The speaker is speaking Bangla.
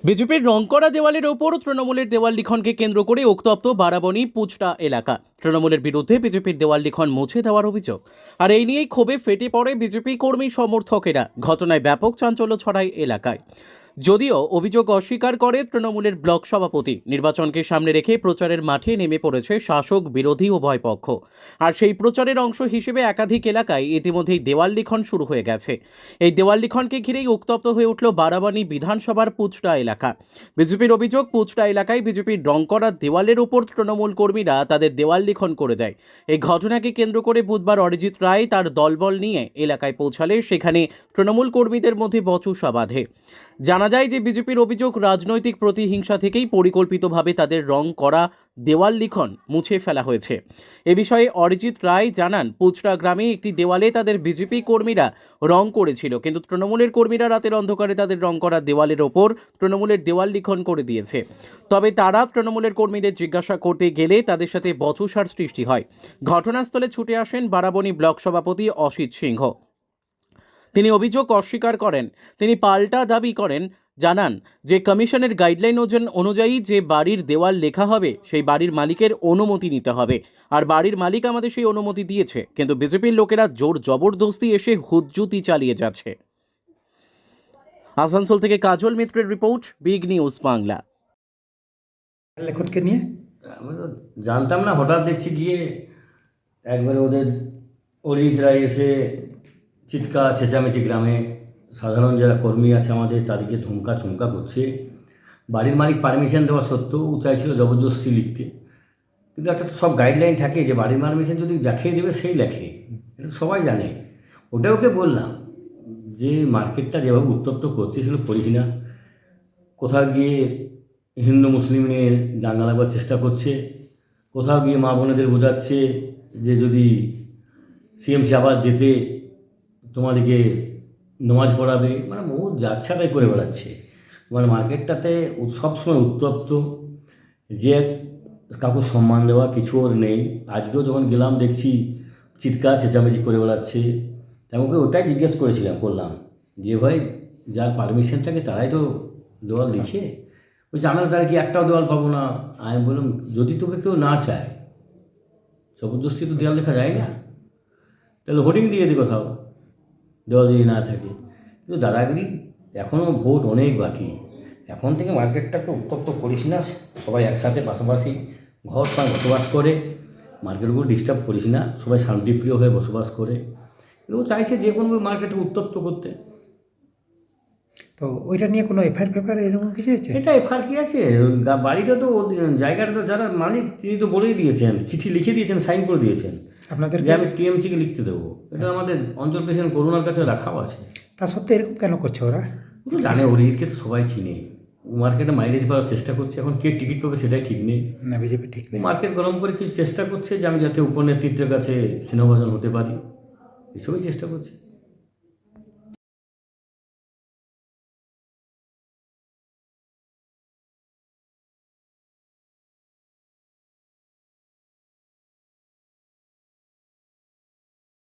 বিজেপির রং করা দেওয়ালের ওপর তৃণমূলের দেওয়াল লিখনকে কেন্দ্র করে উত্তপ্ত বারাবণী পুচটা এলাকা। তৃণমূলের বিরুদ্ধে বিজেপির দেওয়াল লিখন মুছে দেওয়ার অভিযোগ, আর এই নিয়েই ক্ষোভে ফেটে পড়ে বিজেপি কর্মী সমর্থকেরা। ঘটনায় ব্যাপক চাঞ্চল্য ছড়ায় এলাকায়। যদিও অভিযোগ অস্বীকার করে তৃণমূলের ব্লক সভাপতি, নির্বাচনকে সামনে রেখে প্রচারের মাঠে নেমে পড়েছে শাসক বিরোধী উভয় পক্ষ। আর সেই প্রচারের অংশ হিসেবে একাধিক এলাকায় ইতিমধ্যেই দেওয়াল লিখন শুরু হয়ে গেছে। এই দেওয়াল লিখনকে ঘিরেই উত্তপ্ত হয়ে উঠল বারাবানী বিধানসভার পুচটা এলাকা। বিজেপির অভিযোগ, পুচটা এলাকায় বিজেপির রং করা দেওয়ালের উপর তৃণমূল কর্মীরা তাদের দেওয়াল লিখন করে দেয়। এই ঘটনাকে কেন্দ্র করে বুধবার অরিজিৎ রায় তার দলবল নিয়ে এলাকায় পৌঁছালে সেখানে তৃণমূল কর্মীদের মধ্যে বচসা বাধে। জানা যায় যে বিজেপির অভিযোগ, রাজনৈতিক প্রতিহিংসা থেকেই পরিকল্পিতভাবে তাদের রং করা দেওয়াল লিখন মুছে ফেলা হয়েছে। এ বিষয়ে অরিজিৎ রায় জানান, পুচড়া গ্রামে একটি দেওয়ালে তাদের বিজেপি কর্মীরা রং করেছিল, কিন্তু তৃণমূলের কর্মীরা রাতের অন্ধকারে তাদের রং করা দেওয়ালের ওপর তৃণমূলের দেওয়াল লিখন করে দিয়েছে। তবে তারা তৃণমূলের কর্মীদের জিজ্ঞাসা করতে গেলে তাদের সাথে বচসার সৃষ্টি হয়। ঘটনাস্থলে ছুটে আসেন বারাবণী ব্লক সভাপতি অসিত সিংহ। তিনি অভিযোগ অস্বীকার করেন। তিনি পাল্টা দাবি করেন, জানান যে কমিশনের গাইডলাইন অনুযায়ী যে বাড়ির দেওয়াল লেখা হবে সেই বাড়ির মালিকের অনুমতি নিতে হবে, আর বাড়ির মালিক আমাদের সেই অনুমতি দিয়েছে, কিন্তু বিজেপির লোকেরা জোর জবরদস্তি এসে হুজ্জুতি চালিয়ে যাচ্ছে। আসানসোল থেকে কাজল মিত্রের রিপোর্ট, বিগ নিউজ বাংলা। লেখনকে নিয়ে আমি তো জানতাম না, হঠাৎ দেখছি গিয়ে একবারে ওদের অরিজিৎ রায় এসে চিৎকার চেঁচামেচি, গ্রামে সাধারণ যারা কর্মী আছে আমাদের তাদেরকে ধমকা চমকা করছে। বাড়ির মালিক পারমিশন দেওয়া সত্ত্বেও চাইছিল জবরদস্তি লিখতে। কিন্তু একটা তো সব গাইডলাইন থাকে যে বাড়ির পারমিশন যদি দেখিয়ে দেবে সেই লেখে, এটা তো সবাই জানে। ওটা ওকে বললাম যে মার্কেটটা যেভাবে উত্তপ্ত করছে সেগুলো করিস না। কোথাও গিয়ে হিন্দু মুসলিম নিয়ে দাঙ্গা লাগবার চেষ্টা করছে, কোথাও গিয়ে মা বোনেদের বোঝাচ্ছে যে যদি সিএমসি আবার যেতে তোমাদেরকে নমাজ পড়াবে, মানে বহু যাচ্ছাটাই করে বেড়াচ্ছে। মানে মার্কেটটাতে সবসময় উত্তপ্ত, যে কাউকে সম্মান দেওয়া কিছু ওর নেই। আজকেও যখন গেলাম দেখছি চিৎকার চেঁচামেচি করে বেড়াচ্ছে। আমাকে ওটাই জিজ্ঞেস করলাম যে ভাই যার পারমিশন থাকে তারাই তো দেওয়াল লিখে। বলছে আমরা তারা কি একটাও দেওয়াল পাবো না। আমি বললাম যদি তোকে কেউ না চায়, জবরদস্তি তো দেওয়াল লেখা যায় না, তাহলে হোর্ডিং দিয়ে দিই কোথাও, দেওয়াল যদি না থাকে। কিন্তু দাদাগিরি এখনও ভোট অনেক বাকি। এখন থেকে মার্কেটটাকে উত্তপ্ত করিস না। সবাই একসাথে পাশাপাশি ঘর পায় বসবাস করে, মার্কেটগুলো ডিস্টার্ব করিস না। সবাই শান্তিপ্রিয় হয়ে বসবাস করে। ও চাইছে যে কোনো মার্কেটকে উত্তপ্ত করতে। তো ওইটা নিয়ে কোনো এফআইআর এরকম কিছু হয়েছে? এটা এফআইআর কি আছে? বাড়িটা তো জায়গাটা তো যারা মালিক তিনি তো বলেই দিয়েছেন, চিঠি লিখে দিয়েছেন, সাইন করে দিয়েছেন আপনাদের যে আমি টিএমসিকে লিখতে দেবো। এটা আমাদের অঞ্চল প্রেসিডেন্ট করুণার কাছে রাখাও আছে। তা সত্ত্বেও এরকম কেন করছে ওরা? তো জানে অরিজিৎকে তো সবাই চিনে, মার্কেটে মাইলেজ পাওয়ার চেষ্টা করছে। এখন কে টিকিট পাবে সেটাই ঠিক নেই। না, বিজেপি ঠিক নেই। মার্কেট গরম করে কিছু চেষ্টা করছে যে আমি যাতে উপনেতৃত্বের কাছে স্নেহভাজন হতে পারি, এসবই চেষ্টা করছে।